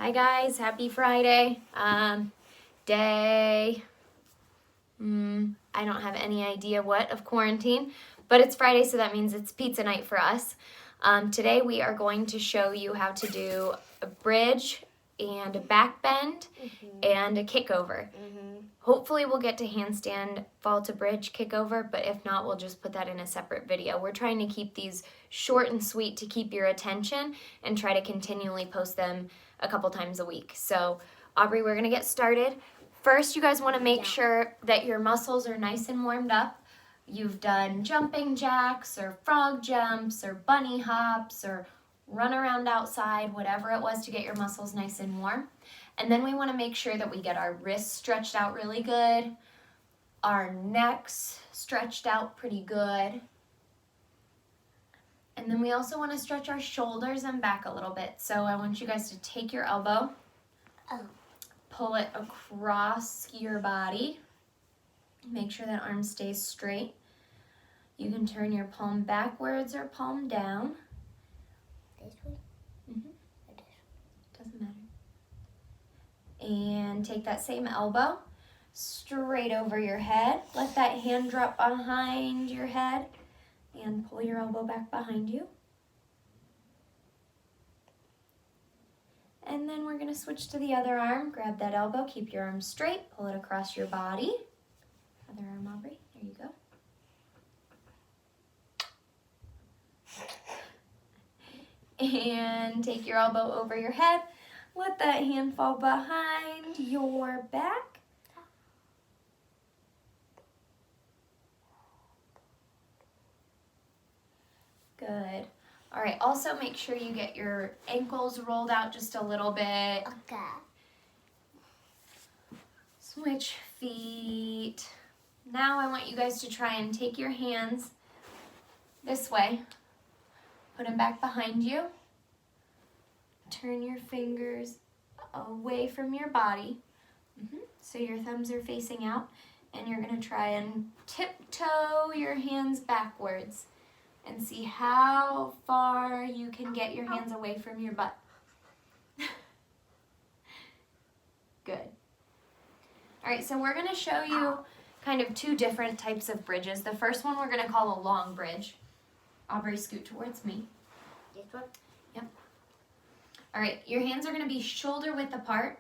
Hi guys, happy Friday. Day, I don't have any idea what of quarantine, but it's Friday, so that means it's pizza night for us. Today we are going to show you how to do a bridge and a back bend and a kickover. Hopefully we'll get to handstand, fall to bridge, kickover, but if not, we'll just put that in a separate video. We're trying to keep these short and sweet to keep your attention and try to continually post them a couple times a week. So, Aubrey, we're gonna get started. First, you guys wanna make sure that your muscles are nice and warmed up. You've done jumping jacks or frog jumps or bunny hops or run around outside, whatever it was to get your muscles nice and warm. And then we want to make sure that we get our wrists stretched out really good, our necks stretched out pretty good. And then we also want to stretch our shoulders and back a little bit. So I want you guys to take your elbow, pull it across your body, make sure that arm stays straight. You can turn your palm backwards or palm down. This way? Or this way? Doesn't matter. And take that same elbow straight over your head. Let that hand drop behind your head and pull your elbow back behind you. And then we're gonna switch to the other arm. Grab that elbow, keep your arm straight, pull it across your body. Other arm, Aubrey, there you go. And take your elbow over your head. Let that hand fall behind your back. Good. All right, also make sure you get your ankles rolled out just a little bit. Okay. Switch feet. Now I want you guys to try and take your hands this way. Put them back behind you. Turn your fingers away from your body. So your thumbs are facing out. And you're going to try and tiptoe your hands backwards. And see how far you can get your hands away from your butt. Good. All right, so we're going to show you kind of two different types of bridges. The first one we're going to call a long bridge. Aubrey, scoot towards me. This one? Yep. All right, your hands are going to be shoulder width apart.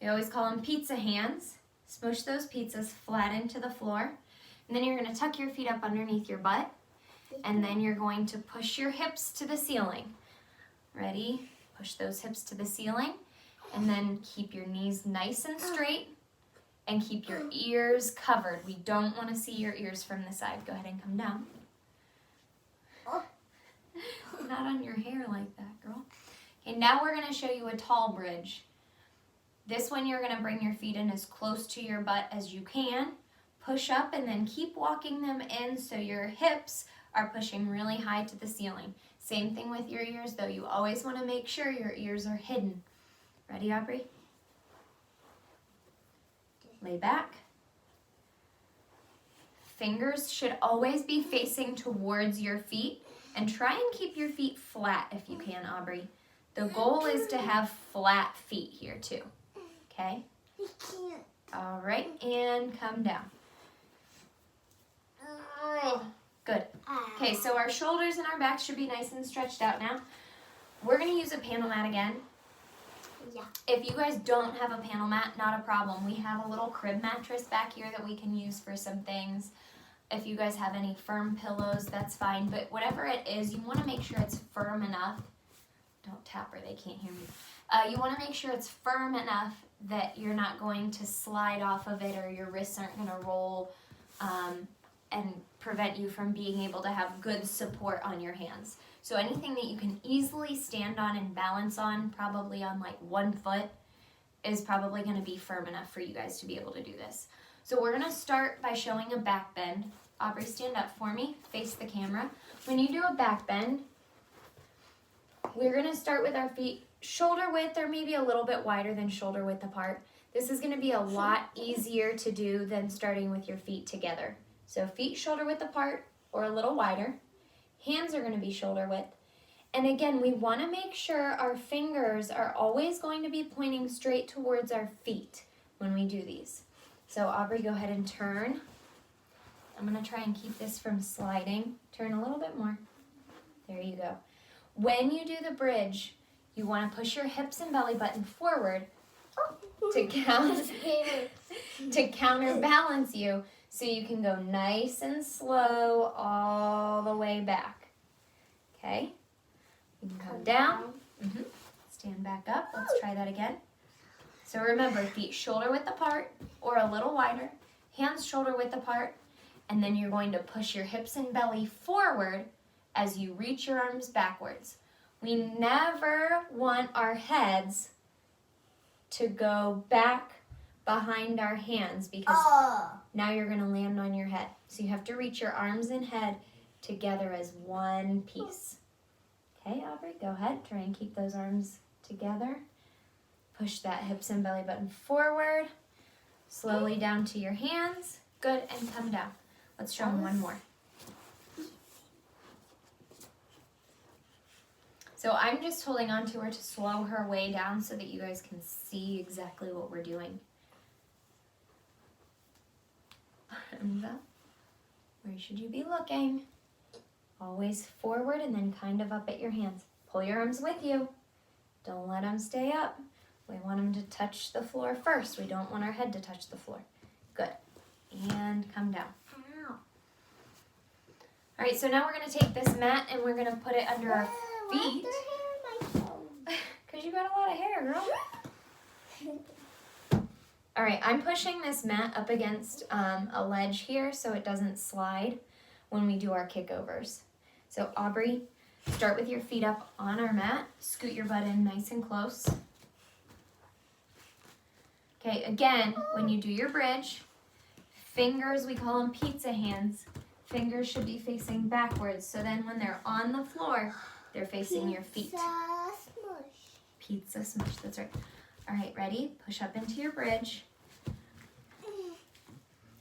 We always call them pizza hands. Smush those pizzas flat into the floor. And then you're going to tuck your feet up underneath your butt. And then you're going to push your hips to the ceiling. Ready? Push those hips to the ceiling. And then keep your knees nice and straight. And keep your ears covered. We don't want to see your ears from the side. Go ahead and come down. Not on your hair like that, girl. Okay, now we're going to show you a tall bridge. This one you're going to bring your feet in as close to your butt as you can. Push up and then keep walking them in so your hips are pushing really high to the ceiling. Same thing with your ears, though. You always want to make sure your ears are hidden. Ready, Aubrey? Lay back. Fingers should always be facing towards your feet. And try and keep your feet flat if you can, Aubrey. The goal is to have flat feet here too. Okay? I can't. All right, and come down. Good. Okay, so our shoulders and our backs should be nice and stretched out now. We're going to use a panel mat again. Yeah. If you guys don't have a panel mat, not a problem. We have a little crib mattress back here that we can use for some things. If you guys have any firm pillows, that's fine. But whatever it is, you want to make sure it's firm enough. Don't tap or they can't hear me. You want to make sure it's firm enough that you're not going to slide off of it or your wrists aren't going to roll and prevent you from being able to have good support on your hands. So anything that you can easily stand on and balance on, probably on like 1 foot, is probably going to be firm enough for you guys to be able to do this. So we're going to start by showing a back bend. Aubrey, stand up for me. Face the camera. When you do a back bend, we're going to start with our feet shoulder width or maybe a little bit wider than shoulder width apart. This is going to be a lot easier to do than starting with your feet together. So feet shoulder width apart or a little wider. Hands are going to be shoulder width. And again, we want to make sure our fingers are always going to be pointing straight towards our feet when we do these. So Aubrey, go ahead and turn. I'm going to try and keep this from sliding. Turn a little bit more. There you go. When you do the bridge, you want to push your hips and belly button forward to counterbalance you so you can go nice and slow all the way back. Okay? You can come down. Stand back up. Let's try that again. So remember, feet shoulder width apart or a little wider. Hands shoulder width apart. And then you're going to push your hips and belly forward as you reach your arms backwards. We never want our heads to go back behind our hands because now you're going to land on your head. So you have to reach your arms and head together as one piece. Okay, Aubrey, go ahead. Try and keep those arms together. Push that hips and belly button forward. Slowly down to your hands. Good, and come down. Let's try one more. So I'm just holding on to her to slow her way down so that you guys can see exactly what we're doing. Where should you be looking? Always forward and then kind of up at your hands. Pull your arms with you. Don't let them stay up. We want them to touch the floor first. We don't want our head to touch the floor. Good. And come down. All right, so now we're going to take this mat and we're going to put it under our feet. Because you got a lot of hair, girl. All right, I'm pushing this mat up against a ledge here so it doesn't slide when we do our kickovers. So Aubrey, start with your feet up on our mat. Scoot your butt in nice and close. Okay, again, when you do your bridge, fingers, we call them pizza hands. Fingers should be facing backwards. So then when they're on the floor, they're facing your feet. Pizza smush, that's right. All right, ready? Push up into your bridge.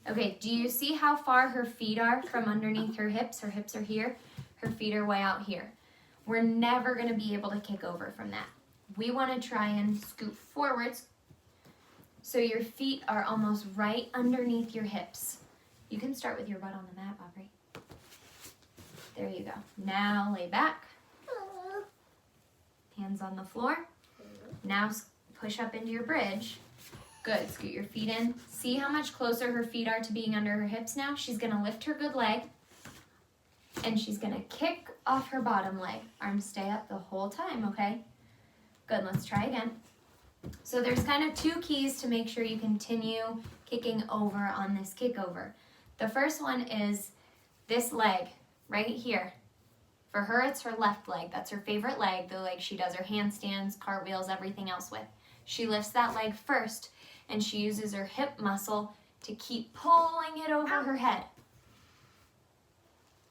Okay, do you see how far her feet are from underneath her hips? Her hips are here. Her feet are way out here. We're never going to be able to kick over from that. We want to try and scoot forwards so your feet are almost right underneath your hips. You can start with your butt on the mat, Aubrey. There you go. Now lay back. Hands on the floor. Now push up into your bridge. Good. Scoot your feet in. See how much closer her feet are to being under her hips now? She's going to lift her good leg. And she's going to kick off her bottom leg. Arms stay up the whole time, okay? Good. Let's try again. So there's kind of two keys to make sure you continue kicking over on this kickover. The first one is this leg right here. For her, it's her left leg. That's her favorite leg, the leg she does her handstands, cartwheels, everything else with. She lifts that leg first, and she uses her hip muscle to keep pulling it over her head.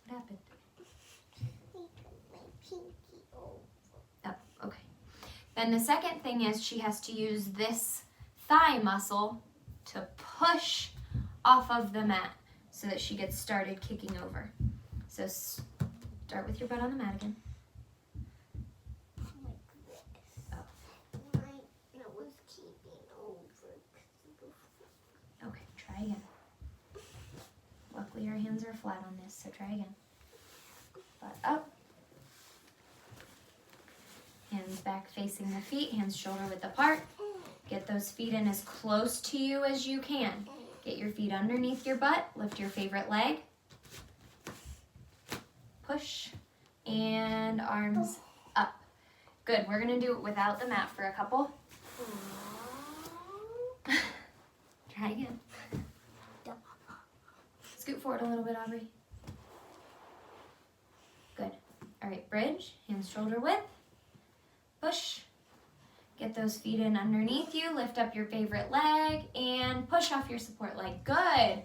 What happened? Oh, okay. Then the second thing is she has to use this thigh muscle to push off of the mat so that she gets started kicking over. So start with your butt on the mat again. Like this. Oh. It was keeping over. Okay, try again. Luckily your hands are flat on this, so try again. Butt up. Hands back facing the feet, hands shoulder width apart. Get those feet in as close to you as you can. Get your feet underneath your butt, lift your favorite leg. Push, and arms up. Good, we're gonna do it without the mat for a couple. Try again. Scoot forward a little bit, Aubrey. Good. All right, bridge, hands shoulder width. Push. Get those feet in underneath you. Lift up your favorite leg and push off your support leg. Good.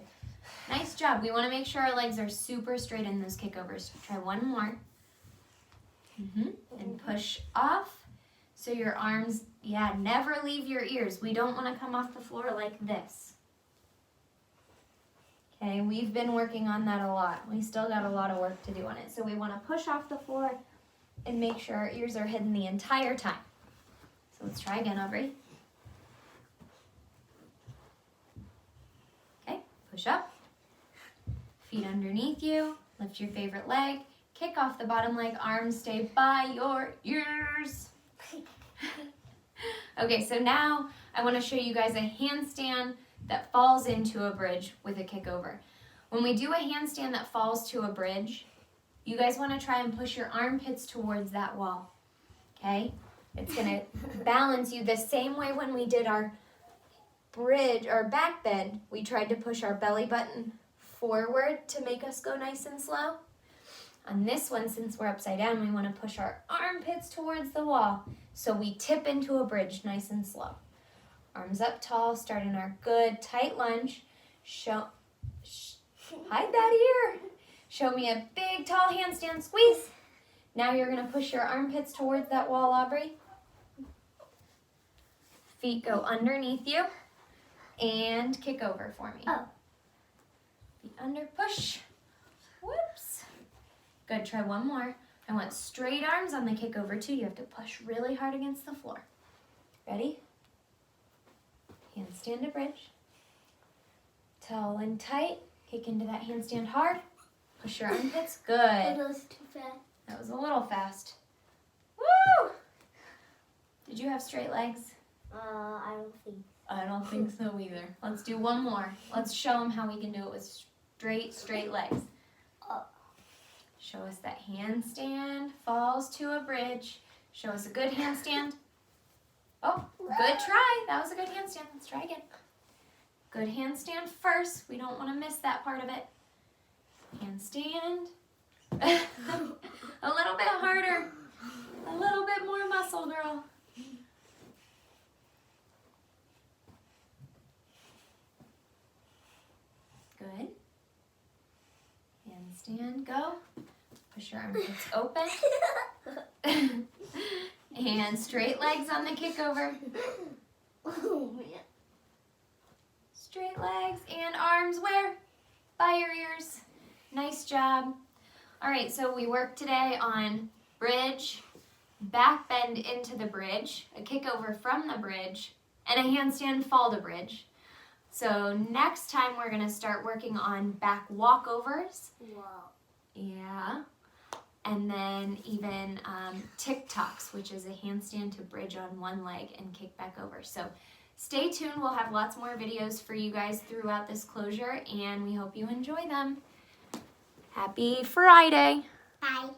Nice job. We want to make sure our legs are super straight in those kickovers. Try one more. And push off. So your arms, never leave your ears. We don't want to come off the floor like this. Okay, we've been working on that a lot. We still got a lot of work to do on it. So we want to push off the floor and make sure our ears are hidden the entire time. So let's try again, Aubrey. Okay, push up. Feet underneath you. Lift your favorite leg. Kick off the bottom leg. Arms stay by your ears. Okay, so now I want to show you guys a handstand that falls into a bridge with a kick over. When we do a handstand that falls to a bridge, you guys want to try and push your armpits towards that wall. Okay? It's going to balance you the same way when we did our bridge or back bend. We tried to push our belly button forward to make us go nice and slow. On this one, since we're upside down, we want to push our armpits towards the wall. So we tip into a bridge nice and slow. Arms up tall, starting our good tight lunge. Hide that ear. Show me a big tall handstand squeeze. Now you're going to push your armpits towards that wall, Aubrey. Feet go underneath you. And kick over for me. Oh. Feet under, push. Whoops. Good, try one more. I want straight arms on the kick over too. You have to push really hard against the floor. Ready? Handstand to bridge. Tall and tight. Kick into that handstand hard. Push your armpits. Good. That was too fast. That was a little fast. Woo! Did you have straight legs? I don't think. I don't think so either. Let's do one more. Let's show them how we can do it with straight legs. Show us that handstand falls to a bridge. Show us a good handstand. Oh, good try. That was a good handstand. Let's try again. Good handstand first. We don't want to miss that part of it. Handstand. A little bit harder. A little bit more muscle, girl. Good. Handstand, go. Push your armpits open. And straight legs on the kick over. Oh, man. Straight legs and arms where? By your ears. Nice job. All right, so we worked today on bridge, back bend into the bridge, a kick over from the bridge, and a handstand fall to bridge. So next time we're gonna start working on back walkovers. Wow. Yeah. And then even TikToks, which is a handstand to bridge on one leg and kick back over. So stay tuned. We'll have lots more videos for you guys throughout this closure, and we hope you enjoy them. Happy Friday. Bye.